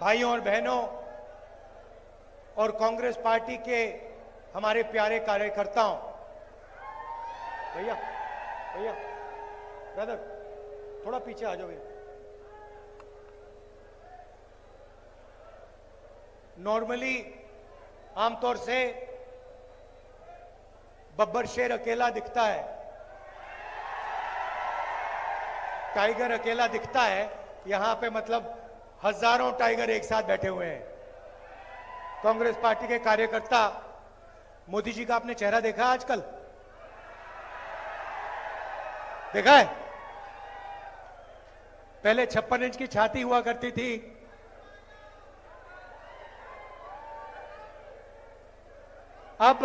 भाइयों और बहनों और कांग्रेस पार्टी के हमारे प्यारे कार्यकर्ताओं, भैया भैया ब्रदर थोड़ा पीछे आ जाओ भैया। नॉर्मली आमतौर से बब्बर शेर अकेला दिखता है, टाइगर अकेला दिखता है। यहां पे मतलब हजारों टाइगर एक साथ बैठे हुए हैं। कांग्रेस पार्टी के कार्यकर्ता, मोदी जी का आपने चेहरा देखा आजकल? देखा है? पहले 56 इंच की छाती हुआ करती थी, अब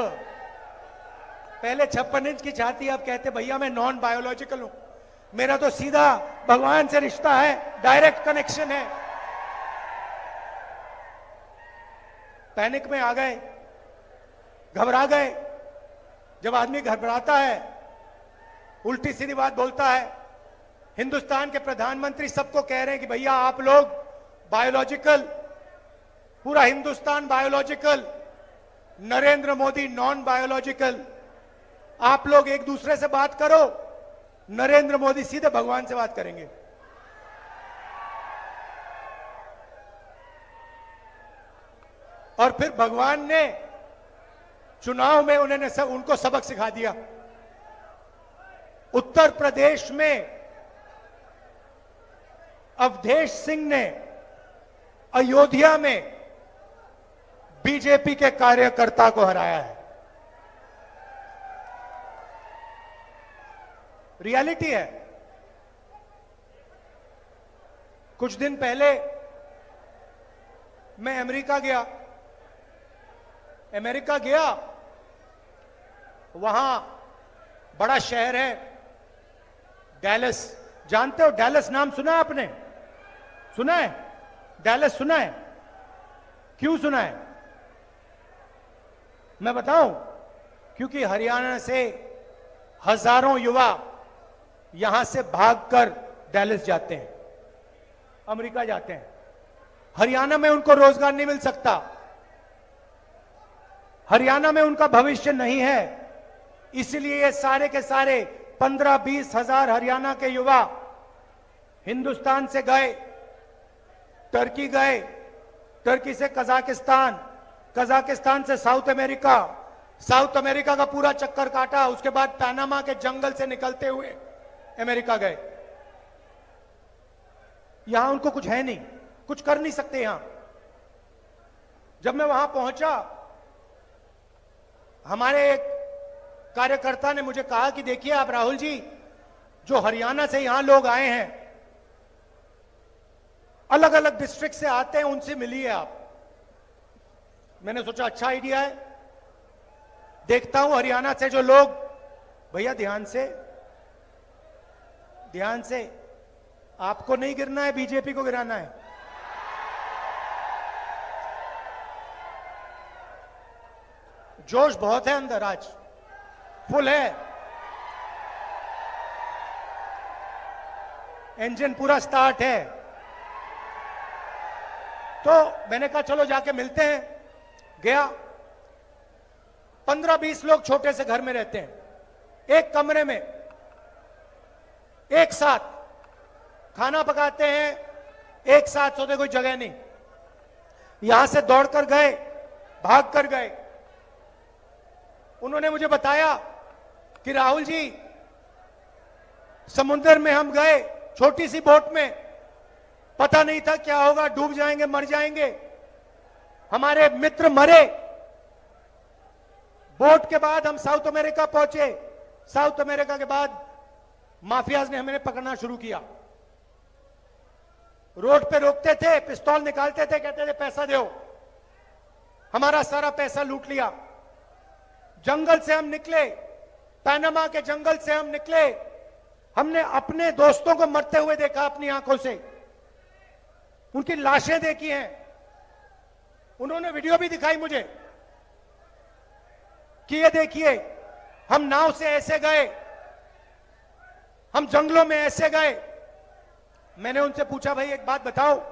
पहले 56 इंच की छाती, अब कहते भैया मैं नॉन बायोलॉजिकल हूं, मेरा तो सीधा भगवान से रिश्ता है, डायरेक्ट कनेक्शन है। पैनिक में आ गए, घबरा गए। जब आदमी घबराता है, उल्टी सीधी बात बोलता है। हिंदुस्तान के प्रधानमंत्री सबको कह रहे हैं कि भैया आप लोग बायोलॉजिकल, पूरा Hindustan biological, Narendra Modi non biological. आप लोग एक दूसरे से बात करो, नरेंद्र मोदी सीधे भगवान से बात करेंगे। और फिर भगवान ने चुनाव में उनको सबक सिखा दिया। उत्तर प्रदेश में अवधेश सिंह ने अयोध्या में बीजेपी के कार्यकर्ता को हराया है। रियलिटी है। कुछ दिन पहले मैं अमेरिका गया, वहां बड़ा शहर है डैलस। जानते हो डैलस? नाम सुना है आपने? सुना है? डैलस सुना है? क्यों सुना है? मैं बताऊं, क्योंकि हरियाणा से हजारों युवा यहां से भागकर डैलस जाते हैं, अमेरिका जाते हैं। हरियाणा में उनको रोजगार नहीं मिल सकता, हरियाणा में उनका भविष्य नहीं है। इसलिए ये सारे के सारे 15-20 हजार हरियाणा के युवा हिंदुस्तान से गए, टर्की गए, टर्की से कजाकिस्तान, कजाकिस्तान से साउथ अमेरिका, साउथ अमेरिका का पूरा चक्कर काटा, उसके बाद पनामा के जंगल से निकलते हुए अमेरिका गए। यहां उनको कुछ है नहीं, कुछ कर नहीं सकते यहां। जब मैं वहां पहुंचा, हमारे एक कार्यकर्ता ने मुझे कहा कि देखिए आप राहुल जी, जो हरियाणा से यहां लोग आए हैं, अलग अलग डिस्ट्रिक्ट से आते हैं, उनसे मिलिए आप। मैंने सोचा अच्छा आइडिया है, देखता हूं हरियाणा से जो लोग, भैया ध्यान से, आपको नहीं गिरना है, बीजेपी को गिराना है। जोश बहुत है अंदर, आज फुल है, इंजन पूरा स्टार्ट है। तो मैंने कहा चलो जाके मिलते हैं। गया, 15-20 लोग छोटे से घर में रहते हैं, एक कमरे में एक साथ खाना पकाते हैं, एक साथ सोते, कोई जगह नहीं। यहां से दौड़कर गए, भागकर गए। उन्होंने मुझे बताया कि राहुल जी, समुद्र में हम गए छोटी सी बोट में, पता नहीं था क्या होगा, डूब जाएंगे, मर जाएंगे। हमारे मित्र मरे। बोट के बाद हम साउथ अमेरिका पहुंचे। साउथ अमेरिका के बाद माफियाज ने हमें पकड़ना शुरू किया। रोड पे रोकते थे, पिस्तौल निकालते थे, कहते थे पैसा दो। हमारा सारा पैसा लूट लिया। जंगल से हम निकले, पनामा के जंगल से हम निकले। हमने अपने दोस्तों को मरते हुए देखा अपनी आंखों से, उनकी लाशें देखी हैं। उन्होंने वीडियो भी दिखाई मुझे कि ये देखिए, हम नाव से ऐसे गए, हम जंगलों में ऐसे गए। मैंने उनसे पूछा भाई एक बात बताओ,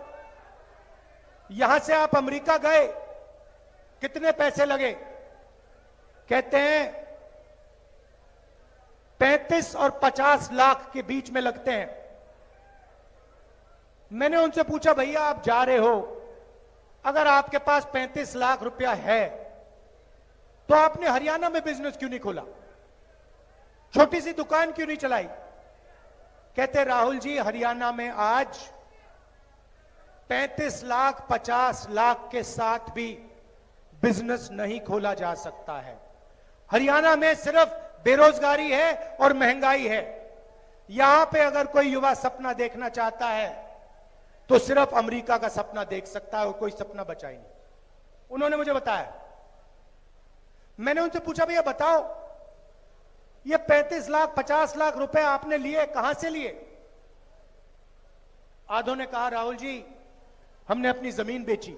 यहां से आप अमेरिका गए, कितने पैसे लगे? कहते हैं 35 और 50 लाख के बीच में लगते हैं। मैंने उनसे पूछा, भैया आप जा रहे हो, अगर आपके पास 35 लाख रुपया है तो आपने हरियाणा में बिजनेस क्यों नहीं खोला, छोटी सी दुकान क्यों नहीं चलाई? कहते राहुल जी, हरियाणा में आज 35 लाख 50 लाख के साथ भी बिजनेस नहीं खोला जा सकता है। हरियाणा में सिर्फ बेरोजगारी है और महंगाई है। यहां पे अगर कोई युवा सपना देखना चाहता है तो सिर्फ अमेरिका का सपना देख सकता है और कोई सपना बचा ही नहीं। उन्होंने मुझे बताया। मैंने उनसे पूछा, भैया बताओ, ये 35 लाख 50 लाख रुपए आपने लिए, कहां से लिए? आधों ने कहा, राहुल जी हमने अपनी जमीन बेची।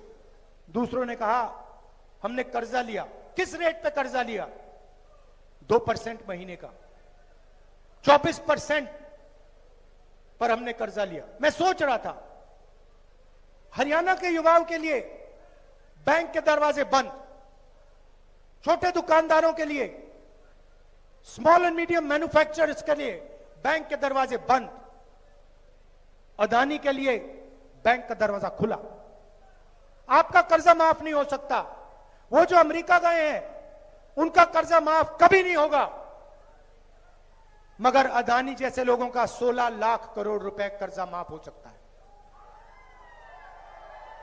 दूसरों ने कहा हमने कर्जा लिया। किस रेट पे कर्जा लिया? 2% महीने का, 24% पर हमने कर्जा लिया। मैं सोच रहा था, हरियाणा के युवाओं के लिए बैंक के दरवाजे बंद, छोटे दुकानदारों के लिए, स्मॉल एंड मीडियम मैन्युफैक्चरर्स के लिए बैंक के दरवाजे बंद, अदानी के लिए बैंक का दरवाजा खुला। आपका कर्जा माफ नहीं हो सकता। वो जो अमेरिका गए हैं उनका कर्जा माफ कभी नहीं होगा, मगर अदानी जैसे लोगों का 16 लाख करोड़ रुपए कर्जा माफ हो सकता है।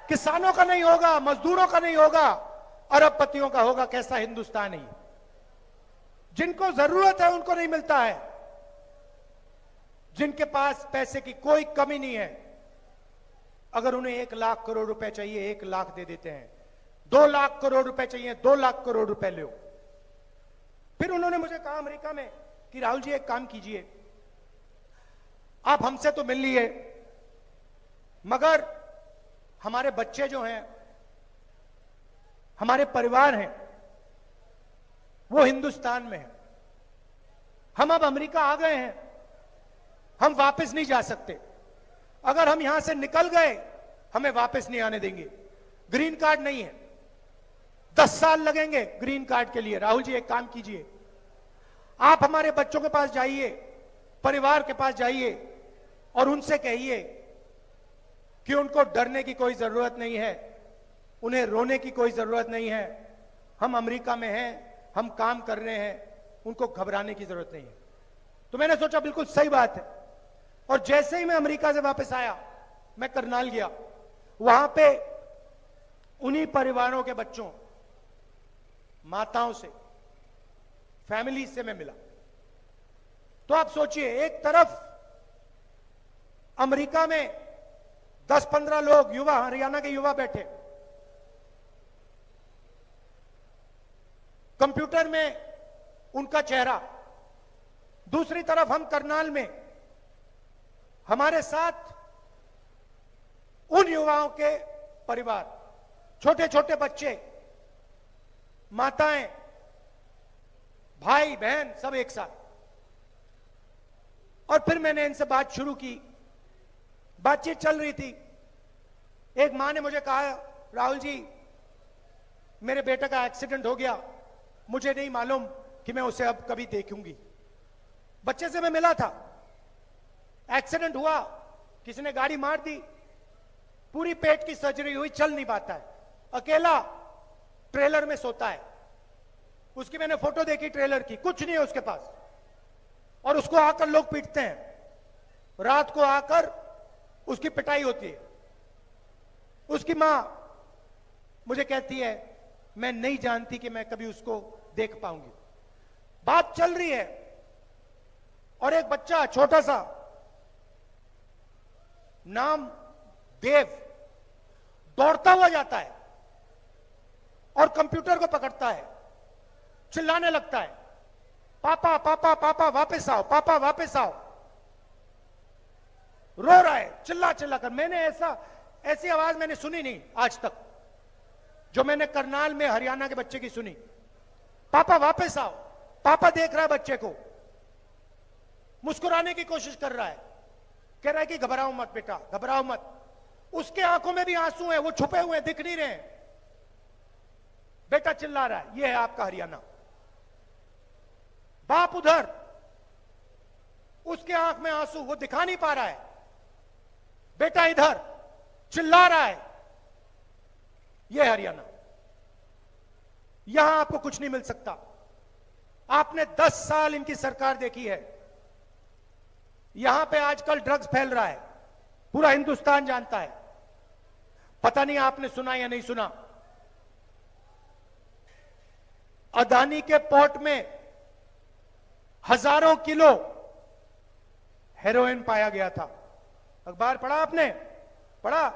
किसानों का नहीं होगा, मजदूरों का नहीं होगा, अरबपतियों का होगा। कैसा हिंदुस्तान है? जिनको जरूरत है उनको नहीं मिलता है। जिनके पास पैसे की कोई कमी नहीं है, अगर उन्हें 1 लाख करोड़ रुपए चाहिए 1 लाख दे देते हैं, 2 लाख करोड़ रुपए चाहिए 2 लाख करोड़ रुपए लो। फिर उन्होंने मुझे कहा अमेरिका में कि राहुल जी एक काम कीजिए, आप हमसे तो मिल लिए, मगर हमारे बच्चे जो हैं, हमारे परिवार हैं, वो हिंदुस्तान में है। हम अब अमेरिका आ गए हैं, हम वापस नहीं जा सकते। अगर हम यहां से निकल गए हमें वापस नहीं आने देंगे। ग्रीन कार्ड नहीं है, 10 साल लगेंगे ग्रीन कार्ड के लिए। राहुल जी एक काम कीजिए, आप हमारे बच्चों के पास जाइए, परिवार के पास जाइए और उनसे कहिए कि उनको डरने की कोई जरूरत नहीं है, उन्हें रोने की कोई जरूरत नहीं है। हम अमेरिका में हैं, हम काम कर रहे हैं, उनको घबराने की जरूरत नहीं है। तो मैंने सोचा बिल्कुल सही बात है। और जैसे ही मैं अमेरिका से वापस आया, मैं करनाल गया, वहां पे उन्हीं परिवारों के बच्चों, माताओं से, फैमिली से मैं मिला। तो आप सोचिए, एक तरफ अमेरिका में 10-15 लोग युवा, हरियाणा के युवा बैठे, कंप्यूटर में उनका चेहरा, दूसरी तरफ हम करनाल में, हमारे साथ उन युवाओं के परिवार, छोटे छोटे बच्चे, माताएं, भाई बहन, सब एक साथ। और फिर मैंने इनसे बात शुरू की, बातचीत चल रही थी। एक मां ने मुझे कहा, राहुल जी मेरे बेटे का एक्सीडेंट हो गया, मुझे नहीं मालूम कि मैं उसे अब कभी देखूंगी। बच्चे से मैं मिला था, एक्सीडेंट हुआ, किसी ने गाड़ी मार दी, पूरी पेट की सर्जरी हुई, चल नहीं पाता है, अकेला ट्रेलर में सोता है। उसकी मैंने फोटो देखी ट्रेलर की, कुछ नहीं है उसके पास, और उसको आकर लोग पीटते हैं। रात को आकर उसकी पिटाई होती है। उसकी मां मुझे कहती है, मैं नहीं जानती कि मैं कभी उसको देख पाऊंगी। बात चल रही है और एक बच्चा छोटा सा, नाम देव, दौड़ता हुआ जाता है और कंप्यूटर को पकड़ता है, चिल्लाने लगता है, पापा पापा पापा वापस आओ, पापा वापस आओ। रो रहा है चिल्ला चिल्ला कर। मैंने ऐसी आवाज मैंने सुनी नहीं आज तक, जो मैंने करनाल में हरियाणा के बच्चे की सुनी। पापा वापस आओ। पापा देख रहा है बच्चे को, मुस्कुराने की कोशिश कर रहा है, कह रहा है कि घबराओ मत बेटा, घबराओ मत। उसके आंखों में भी आंसू हैं, वो छुपे हुए हैं, दिख नहीं रहे हैं। बेटा चिल्ला रहा है, ये है आपका हरियाणा। बाप उधर, उसके आंख में आंसू, वो दिखा नहीं पा रहा है। बेटा इधर चिल्ला रहा है, ये हरियाणा। यहां आपको कुछ नहीं मिल सकता। आपने 10 साल इनकी सरकार देखी है। यहां पे आजकल ड्रग्स फैल रहा है, पूरा हिंदुस्तान जानता है। पता नहीं आपने सुना या नहीं सुना, अदानी के पोर्ट में हजारों किलो हेरोइन पाया गया था। अखबार पढ़ा आपने? पढ़ा?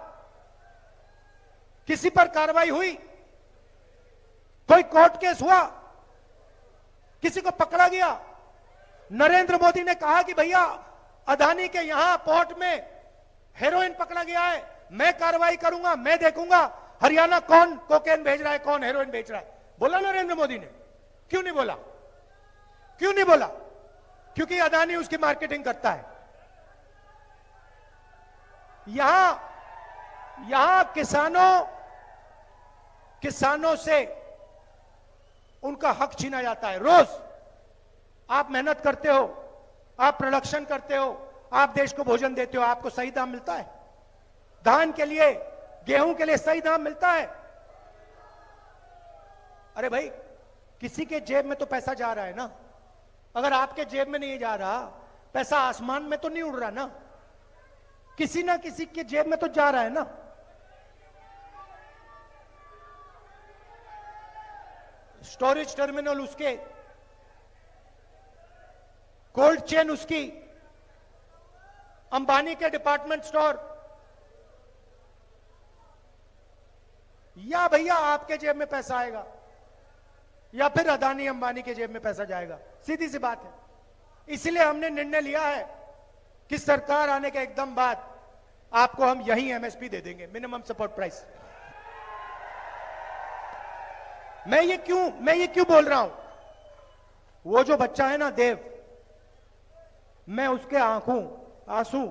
किसी पर कार्रवाई हुई? कोई कोर्ट केस हुआ? किसी को पकड़ा गया? नरेंद्र मोदी ने कहा कि भैया अदानी के यहां पोर्ट में हेरोइन पकड़ा गया है, मैं कार्रवाई करूंगा, मैं देखूंगा हरियाणा कौन कोकेन भेज रहा है, कौन हेरोइन भेज रहा है। बोला नरेंद्र मोदी ने? क्यों नहीं बोला? क्यों नहीं बोला? क्योंकि अदानी उसकी मार्केटिंग करता है। यहां किसानों से उनका हक छीना जाता है। रोज आप मेहनत करते हो, आप प्रोडक्शन करते हो, आप देश को भोजन देते हो, आपको सही दाम मिलता है? धान के लिए, गेहूं के लिए सही दाम मिलता है? अरे भाई, किसी के जेब में तो पैसा जा रहा है ना। अगर आपके जेब में नहीं जा रहा, पैसा आसमान में तो नहीं उड़ रहा ना, किसी ना किसी के जेब में तो जा रहा है ना। स्टोरेज टर्मिनल उसके, कोल्ड चेन उसकी, अंबानी के डिपार्टमेंट स्टोर, या भैया आपके जेब में पैसा आएगा या फिर अदानी अंबानी के जेब में पैसा जाएगा। सीधी सी बात है। इसलिए हमने निर्णय लिया है कि सरकार आने के एकदम बाद आपको हम यही एमएसपी दे देंगे, मिनिमम सपोर्ट प्राइस। मैं ये क्यों बोल रहा हूं? वो जो बच्चा है ना देव, मैं उसके आंसू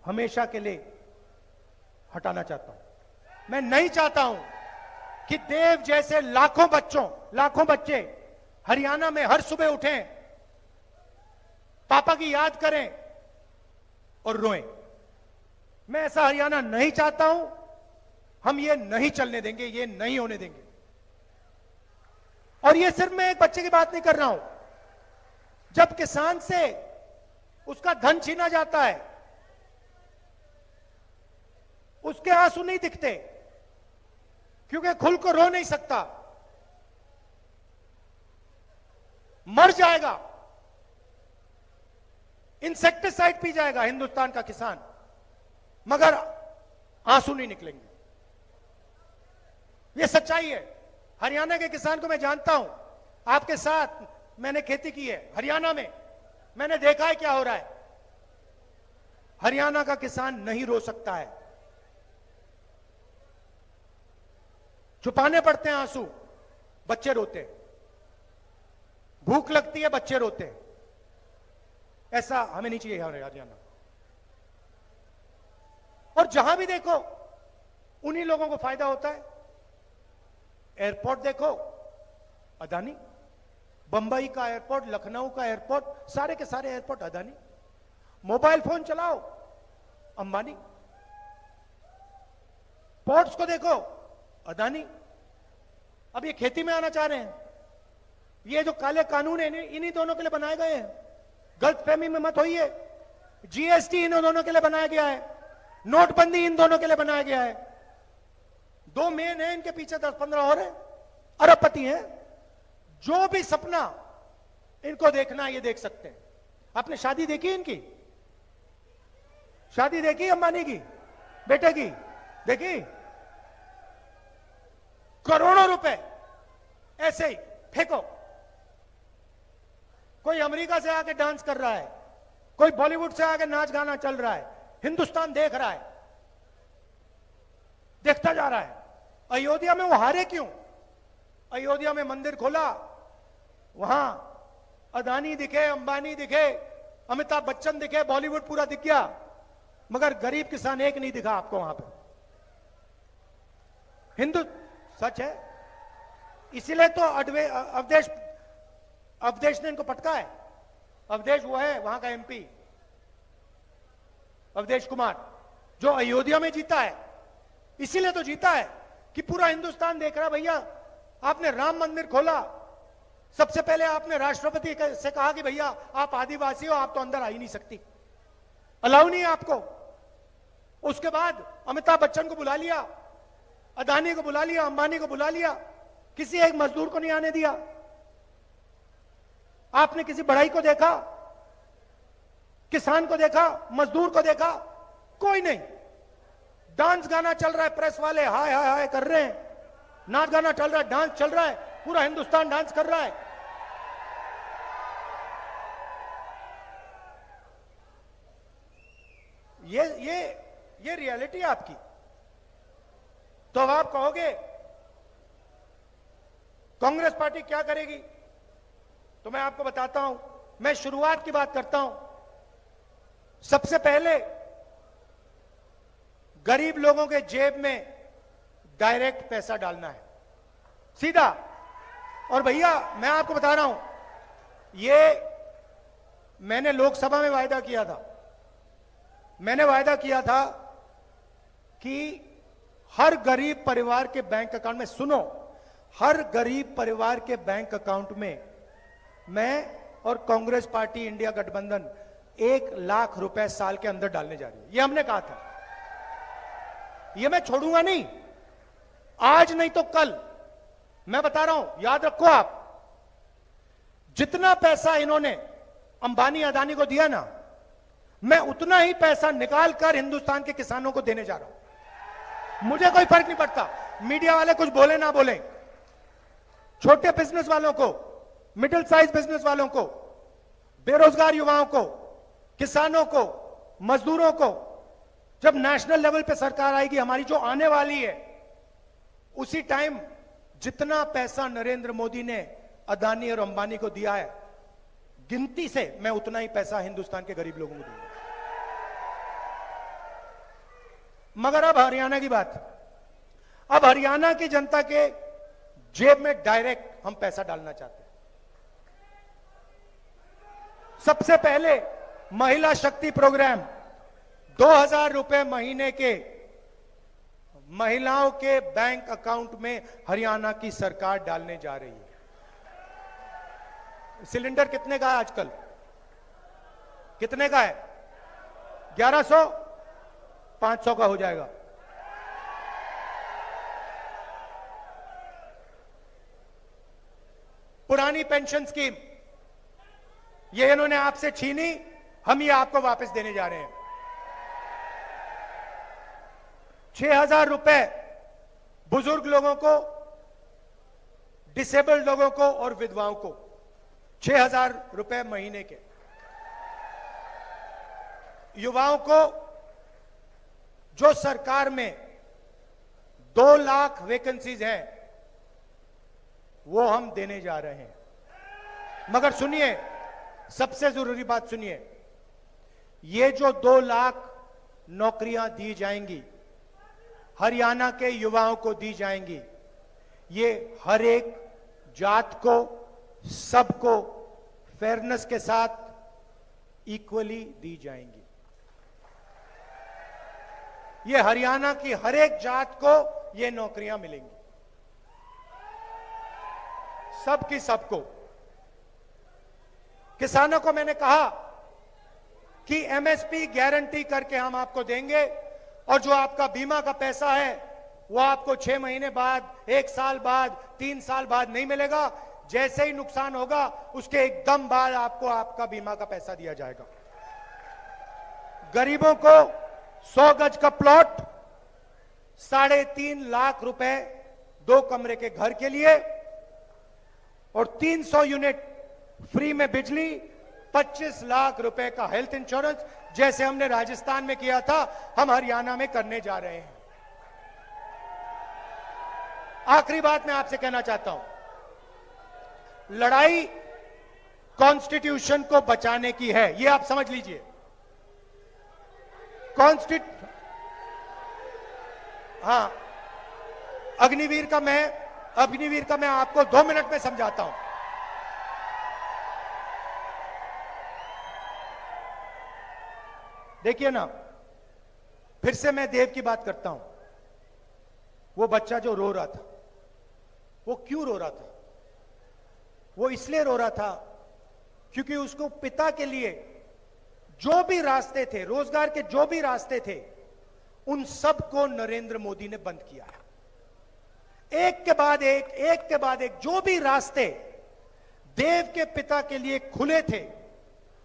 हमेशा के लिए हटाना चाहता हूं। मैं नहीं चाहता हूं कि देव जैसे लाखों बच्चे हरियाणा में हर सुबह उठें, पापा की याद करें और रोएं। मैं ऐसा हरियाणा नहीं चाहता हूं। हम ये नहीं चलने देंगे, ये नहीं होने देंगे। और ये सिर्फ मैं एक बच्चे की बात नहीं कर रहा हूं। जब किसान से उसका धन छीना जाता है, उसके आंसू नहीं दिखते, क्योंकि खुल को रो नहीं सकता, मर जाएगा, इंसेक्टिसाइड पी जाएगा हिंदुस्तान का किसान, मगर आंसू नहीं निकलेंगे। यह सच्चाई है। हरियाणा के किसान को मैं जानता हूं, आपके साथ मैंने खेती की है हरियाणा में, मैंने देखा है क्या हो रहा है। हरियाणा का किसान नहीं रो सकता है, छुपाने पड़ते हैं आंसू, बच्चे रोते हैं, भूख लगती है बच्चे रोते हैं। ऐसा हमें नहीं चाहिए हरियाणा। और जहां भी देखो उन्हीं लोगों को फायदा होता है। एयरपोर्ट देखो अदानी, बंबई का एयरपोर्ट, लखनऊ का एयरपोर्ट, सारे के सारे एयरपोर्ट अदानी। मोबाइल फोन चलाओ अंबानी, पोर्ट्स को देखो अदानी। अब ये खेती में आना चाह रहे हैं। ये जो काले कानून है इन्हीं दोनों के लिए बनाए गए हैं। गलतफहमी में मत होइए। जीएसटी इन दोनों के लिए बनाया गया है, नोटबंदी इन दोनों के लिए बनाया गया है। दो मेन है, इनके पीछे 10-15 और है, अरबपति हैं। जो भी सपना इनको देखना ये देख सकते हैं। आपने शादी देखी इनकी? शादी देखी अंबानी की बेटे की? देखी? करोड़ों रुपए ऐसे ही फेंको। कोई अमेरिका से आके डांस कर रहा है, कोई बॉलीवुड से आके नाच गाना चल रहा है, हिंदुस्तान देख रहा है, देखता जा रहा है। अयोध्या में वो हारे क्यों? अयोध्या में मंदिर खोला, वहां अदानी दिखे, अंबानी दिखे, अमिताभ बच्चन दिखे, बॉलीवुड पूरा दिख गया, मगर गरीब किसान एक नहीं दिखा आपको वहां पे। हिंदू सच है, इसीलिए तो अवधेश अवधेश ने इनको पटका है। अवधेश वो है वहां का एमपी अवधेश कुमार, जो अयोध्या में जीता है। इसीलिए तो जीता है कि पूरा हिंदुस्तान देख रहा, भैया आपने राम मंदिर खोला, सबसे पहले आपने राष्ट्रपति से कहा कि भैया आप आदिवासी हो, आप तो अंदर आ ही नहीं सकती, अलाउ नहीं है आपको। उसके बाद अमिताभ बच्चन को बुला लिया, अदानी को बुला लिया, अंबानी को बुला लिया, किसी एक मजदूर को नहीं आने दिया। आपने किसी बढ़ई को देखा, किसान को देखा, मजदूर को देखा? कोई नहीं। डांस गाना चल रहा है, प्रेस वाले हाय हाय हाय कर रहे हैं, नाच गाना चल रहा है, डांस चल रहा है, पूरा हिंदुस्तान डांस कर रहा है। ये रियलिटी है आपकी। तो अब आप कहोगे कांग्रेस पार्टी क्या करेगी, तो मैं आपको बताता हूं। मैं शुरुआत की बात करता हूं। सबसे पहले गरीब लोगों के जेब में डायरेक्ट पैसा डालना है, सीधा। और भैया मैं आपको बता रहा हूं, ये मैंने लोकसभा में वायदा किया था। मैंने वायदा किया था कि हर गरीब परिवार के बैंक अकाउंट में, सुनो, हर गरीब परिवार के बैंक अकाउंट में मैं और कांग्रेस पार्टी इंडिया गठबंधन 1 लाख रुपए साल के अंदर डालने जा रही है। ये हमने कहा था, ये मैं छोड़ूंगा नहीं, आज नहीं तो कल। मैं बता रहा हूं, याद रखो आप, जितना पैसा इन्होंने अंबानी अदानी को दिया ना, मैं उतना ही पैसा निकाल कर हिंदुस्तान के किसानों को देने जा रहा हूं। मुझे कोई फर्क नहीं पड़ता मीडिया वाले कुछ बोले ना बोले। छोटे बिजनेस वालों को, मिडिल साइज बिजनेस वालों को, बेरोजगार युवाओं को, किसानों को, मजदूरों को, जब नेशनल लेवल पे सरकार आएगी हमारी जो आने वाली है, उसी टाइम जितना पैसा नरेंद्र मोदी ने अदानी और अंबानी को दिया है, गिनती से मैं उतना ही पैसा हिंदुस्तान के गरीब लोगों को दूंगा। मगर अब हरियाणा की बात। अब हरियाणा की जनता के जेब में डायरेक्ट हम पैसा डालना चाहते हैं। सबसे पहले महिला शक्ति प्रोग्राम, 2000 रुपए महीने के महिलाओं के बैंक अकाउंट में हरियाणा की सरकार डालने जा रही है। सिलेंडर कितने का है आजकल? कितने का है? 1100, 500 का हो जाएगा। पुरानी पेंशन स्कीम ये इन्होंने आपसे छीनी, हम ये आपको वापस देने जा रहे हैं। 6000 रुपए बुजुर्ग लोगों को, डिसेबल्ड लोगों को और विधवाओं को 6000 रुपए महीने के। युवाओं को जो सरकार में 2 लाख वैकेंसीज हैं वो हम देने जा रहे हैं। मगर सुनिए, सबसे जरूरी बात सुनिए, ये जो 2 लाख नौकरियां दी जाएंगी, हरियाणा के युवाओं को दी जाएंगी, ये हर एक जात को, सबको फेयरनेस के साथ इक्वली दी जाएंगी। ये हरियाणा की हर एक जात को ये नौकरियां मिलेंगी, सबकी सबको। किसानों को मैंने कहा कि एमएसपी गारंटी करके हम आपको देंगे, और जो आपका बीमा का पैसा है वो आपको 6 महीने बाद, 1 साल बाद, 3 साल बाद नहीं मिलेगा। जैसे ही नुकसान होगा उसके एकदम बाद आपको आपका बीमा का पैसा दिया जाएगा। गरीबों को 100 गज का प्लॉट, 3.5 लाख रुपए 2 कमरे के घर के लिए, और 300 यूनिट फ्री में बिजली, 25 लाख रुपए का हेल्थ इंश्योरेंस, जैसे हमने राजस्थान में किया था, हम हरियाणा में करने जा रहे हैं। आखिरी बात मैं आपसे कहना चाहता हूं, लड़ाई कॉन्स्टिट्यूशन को बचाने की है, यह आप समझ लीजिए। हाँ, अग्निवीर का मैं आपको 2 मिनट में समझाता हूं। देखिए ना, फिर से मैं देव की बात करता हूं। वो बच्चा जो रो रहा था, वो क्यों रो रहा था? वो इसलिए रो रहा था क्योंकि उसको पिता के लिए जो भी रास्ते थे, रोजगार के जो भी रास्ते थे, उन सब को नरेंद्र मोदी ने बंद किया है। एक के बाद एक जो भी रास्ते देव के पिता के लिए खुले थे,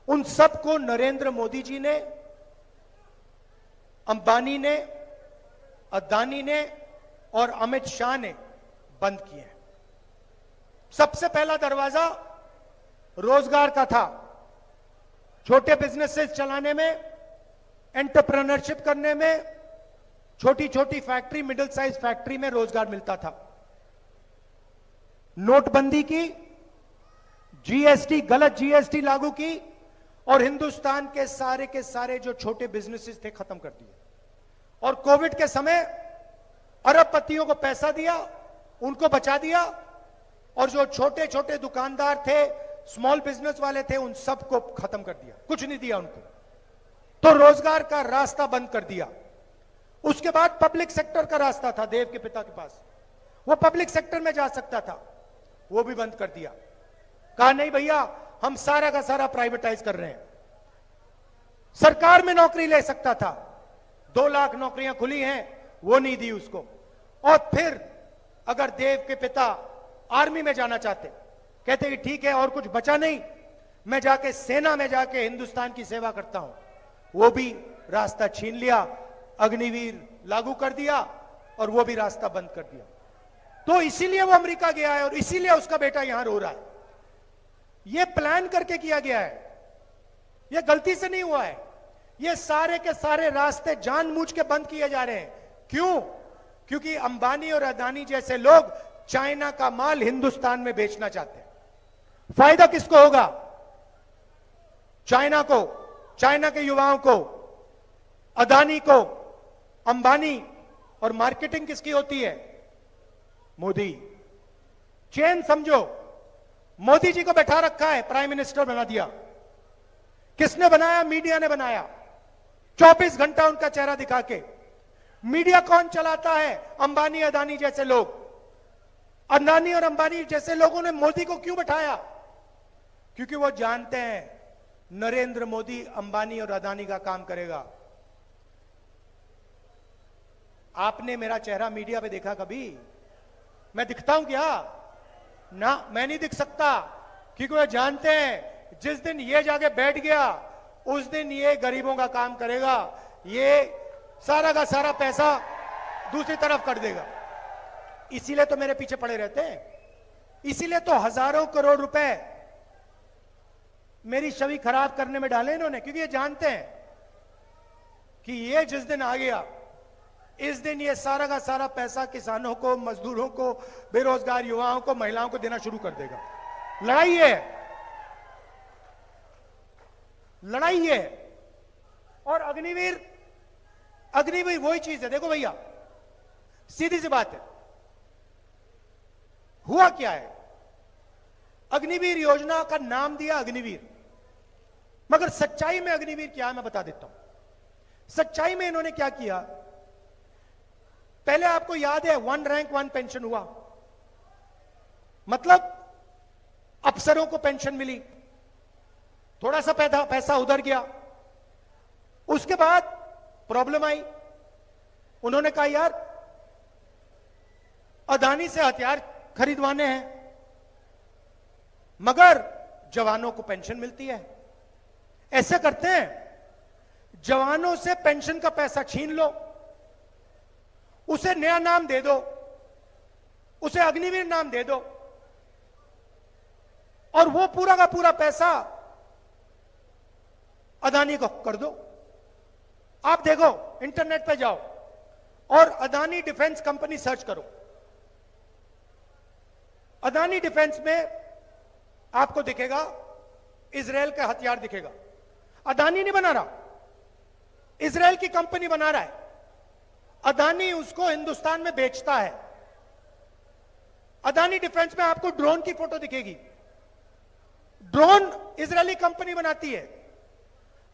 उन सब को नरेंद्र मोदी जी ने, अंबानी ने, अदानी ने और अमित शाह ने बंद किए हैं। सबसे पहला दरवाजा रोजगार का था। छोटे बिजनेसेस चलाने में, एंटरप्रेन्योरशिप करने में, छोटी छोटी फैक्ट्री, मिडिल साइज फैक्ट्री में रोजगार मिलता था। नोटबंदी की, जीएसटी, गलत जीएसटी लागू की और हिंदुस्तान के सारे जो छोटे बिजनेसेस थे खत्म कर दिए। और कोविड के समय अरबपतियों को पैसा दिया, उनको बचा दिया, और जो छोटे छोटे दुकानदार थे, स्मॉल बिजनेस वाले थे, उन सबको खत्म कर दिया, कुछ नहीं दिया उनको। तो रोजगार का रास्ता बंद कर दिया। उसके बाद पब्लिक सेक्टर का रास्ता था देव के पिता के पास, वो पब्लिक सेक्टर में जा सकता था, वो भी बंद कर दिया। कहा नहीं भैया, हम सारा का सारा प्राइवेटाइज कर रहे हैं। सरकार में नौकरी ले सकता था, 2 लाख नौकरियां खुली हैं, वो नहीं दी उसको। और फिर अगर देव के पिता आर्मी में जाना चाहते, कहते कि ठीक है और कुछ बचा नहीं, मैं जाके सेना में जाके हिंदुस्तान की सेवा करता हूं, वो भी रास्ता छीन लिया, अग्निवीर लागू कर दिया और वो भी रास्ता बंद कर दिया। तो इसीलिए वो अमेरिका गया है और इसीलिए उसका बेटा यहां रो रहा है। ये प्लान करके किया गया है, ये गलती से नहीं हुआ है। ये सारे के सारे रास्ते जानबूझ के बंद किए जा रहे हैं। क्यों? क्योंकि अंबानी और अदानी जैसे लोग चाइना का माल हिंदुस्तान में बेचना चाहते हैं। फायदा किसको होगा? चाइना को, चाइना के युवाओं को, अदानी को, अंबानी। और मार्केटिंग किसकी होती है? मोदी। चेन समझो, मोदी जी को बैठा रखा है, प्राइम मिनिस्टर बना दिया। किसने बनाया? मीडिया ने बनाया। 24 घंटा उनका चेहरा दिखा के। मीडिया कौन चलाता है? अंबानी अदानी जैसे लोग। अदानी और अंबानी जैसे लोगों ने मोदी को क्यों बैठाया? क्योंकि वो जानते हैं नरेंद्र मोदी अंबानी और अदानी का काम करेगा। आपने मेरा चेहरा मीडिया पे देखा कभी? मैं दिखता हूं क्या? ना, मैं नहीं दिख सकता, क्योंकि वो जानते हैं जिस दिन ये जाके बैठ गया उस दिन ये गरीबों का काम करेगा, ये सारा का सारा पैसा दूसरी तरफ कर देगा। इसीलिए तो मेरे पीछे पड़े रहते हैं, इसीलिए तो हजारों करोड़ रुपए मेरी छवि खराब करने में डाले इन्होंने, क्योंकि ये जानते हैं कि ये जिस दिन आ गया, इस दिन ये सारा का सारा पैसा किसानों को, मजदूरों को, बेरोजगार युवाओं को, महिलाओं को देना शुरू कर देगा। लड़ाई है, लड़ाई है। और अग्निवीर वही चीज है। देखो भैया, सीधी सी बात है, हुआ क्या है? अग्निवीर योजना का नाम दिया अग्निवीर, मगर सच्चाई में अग्निवीर क्या है मैं बता देता हूं। सच्चाई में इन्होंने क्या किया? पहले आपको याद है 1 रैंक 1 पेंशन हुआ, मतलब अफसरों को पेंशन मिली, थोड़ा सा पैसा उधर गया। उसके बाद प्रॉब्लम आई, उन्होंने कहा यार अदानी से हथियार खरीदवाने हैं मगर जवानों को पेंशन मिलती है। ऐसे करते हैं, जवानों से पेंशन का पैसा छीन लो, उसे नया नाम दे दो, उसे अग्निवीर नाम दे दो, और वो पूरा का पूरा पैसा अदानी को कर दो। आप देखो, इंटरनेट पे जाओ और अदानी डिफेंस कंपनी सर्च करो। अदानी डिफेंस में आपको दिखेगा इजराइल का हथियार दिखेगा। अदानी नहीं बना रहा, इजराइल की कंपनी बना रहा है। अदानी उसको हिंदुस्तान में बेचता है। अदानी डिफेंस में आपको ड्रोन की फोटो दिखेगी। ड्रोन इजरायली कंपनी बनाती है,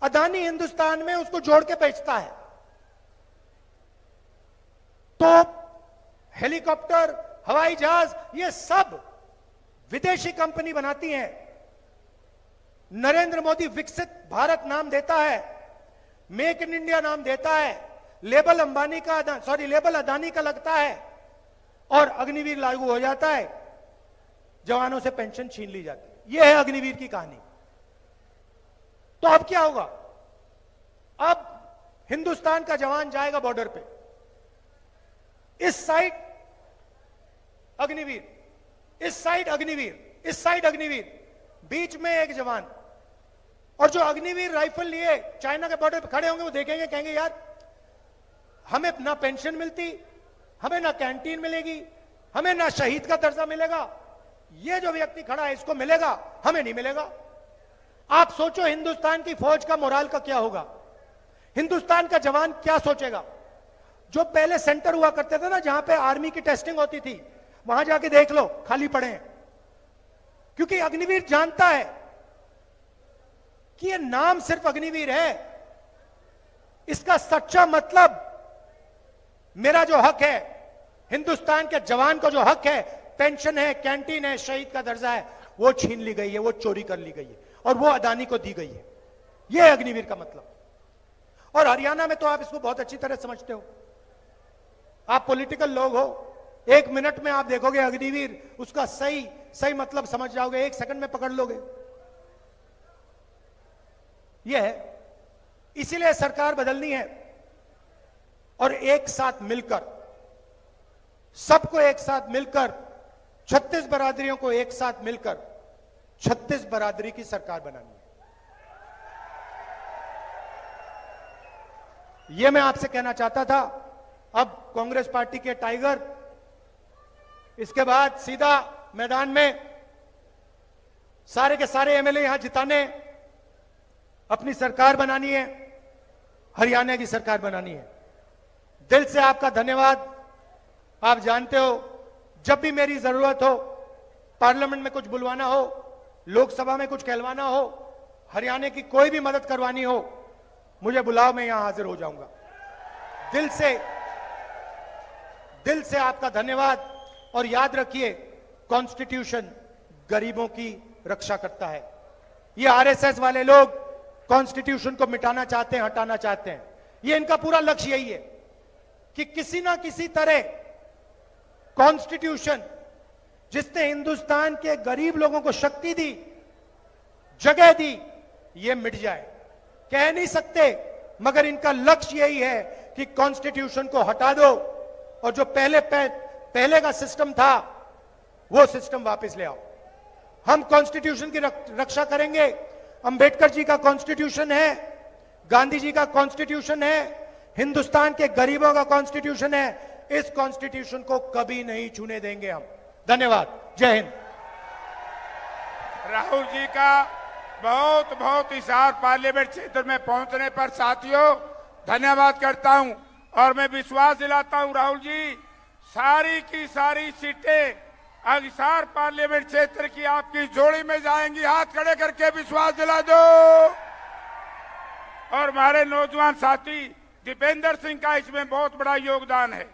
अदानी हिंदुस्तान में उसको जोड़ के बेचता है। तो हेलीकॉप्टर, हवाई जहाज, ये सब विदेशी कंपनी बनाती है। नरेंद्र मोदी विकसित भारत नाम देता है, मेक इन इंडिया नाम देता है, लेबल अदानी का लगता है और अग्निवीर लागू हो जाता है, जवानों से पेंशन छीन ली जाती है। यह है अग्निवीर की कहानी। तो अब क्या होगा? अब हिंदुस्तान का जवान जाएगा बॉर्डर पे, इस साइड अग्निवीर, इस साइड अग्निवीर, इस साइड अग्निवीर, बीच में एक जवान। और जो अग्निवीर राइफल लिए चाइना के बॉर्डर पे खड़े होंगे, वो देखेंगे, कहेंगे यार हमें ना पेंशन मिलती, हमें ना कैंटीन मिलेगी, हमें ना शहीद का दर्जा मिलेगा, ये जो व्यक्ति खड़ा है इसको मिलेगा, हमें नहीं मिलेगा। आप सोचो हिंदुस्तान की फौज का मोराल का क्या होगा, हिंदुस्तान का जवान क्या सोचेगा। जो पहले सेंटर हुआ करते थे ना, जहां पे आर्मी की टेस्टिंग होती थी, वहां जाके देख लो, खाली पड़े हैं। क्योंकि अग्निवीर जानता है कि ये नाम सिर्फ अग्निवीर है, इसका सच्चा मतलब मेरा जो हक है, हिंदुस्तान के जवान को जो हक है, पेंशन है, कैंटीन है, शहीद का दर्जा है, वो छीन ली गई है, वो चोरी कर ली गई है और वो अदानी को दी गई है। यह है अग्निवीर का मतलब। और हरियाणा में तो आप इसको बहुत अच्छी तरह समझते हो, आप पॉलिटिकल लोग हो, 1 मिनट में आप देखोगे अग्निवीर, उसका सही मतलब समझ जाओगे, 1 सेकंड में पकड़ लोगे। यह है, इसीलिए सरकार बदलनी है और एक साथ मिलकर, सबको एक साथ मिलकर, 36 बरादरियों को एक साथ मिलकर 36 बरादरी की सरकार बनानी है। यह मैं आपसे कहना चाहता था। अब कांग्रेस पार्टी के टाइगर इसके बाद सीधा मैदान में सारे के सारे एमएलए यहां जिताने, अपनी सरकार बनानी है, हरियाणा की सरकार बनानी है। दिल से आपका धन्यवाद। आप जानते हो, जब भी मेरी जरूरत हो, पार्लियामेंट में कुछ बुलवाना हो, लोकसभा में कुछ कहलवाना हो, हरियाणा की कोई भी मदद करवानी हो, मुझे बुलाओ, मैं यहां हाजिर हो जाऊंगा। दिल से आपका धन्यवाद। और याद रखिए, कॉन्स्टिट्यूशन गरीबों की रक्षा करता है। ये आरएसएस वाले लोग कॉन्स्टिट्यूशन को मिटाना चाहते हैं, हटाना चाहते हैं। ये इनका पूरा लक्ष्य यही है कि किसी ना किसी तरह कॉन्स्टिट्यूशन, जिसने हिंदुस्तान के गरीब लोगों को शक्ति दी, जगह दी, ये मिट जाए। कह नहीं सकते, मगर इनका लक्ष्य यही है कि कॉन्स्टिट्यूशन को हटा दो और जो पहले का सिस्टम था, वो सिस्टम वापस ले आओ। हम कॉन्स्टिट्यूशन की रक्षा करेंगे। अंबेडकर जी का कॉन्स्टिट्यूशन है, गांधी जी का कॉन्स्टिट्यूशन है, हिंदुस्तान के गरीबों का कॉन्स्टिट्यूशन है। इस कॉन्स्टिट्यूशन को कभी नहीं छूने देंगे हम। धन्यवाद। जय हिंद। राहुल जी का बहुत बहुत इशार पार्लियामेंट क्षेत्र में पहुंचने पर साथियों धन्यवाद करता हूं। और मैं विश्वास दिलाता हूं राहुल जी, सारी की सारी सीटें हिसार पार्लियामेंट क्षेत्र की आपकी जोड़ी में जाएंगी। हाथ खड़े करके विश्वास दिला दो। और हमारे नौजवान साथी दीपेंद्र सिंह का इसमें बहुत बड़ा योगदान है।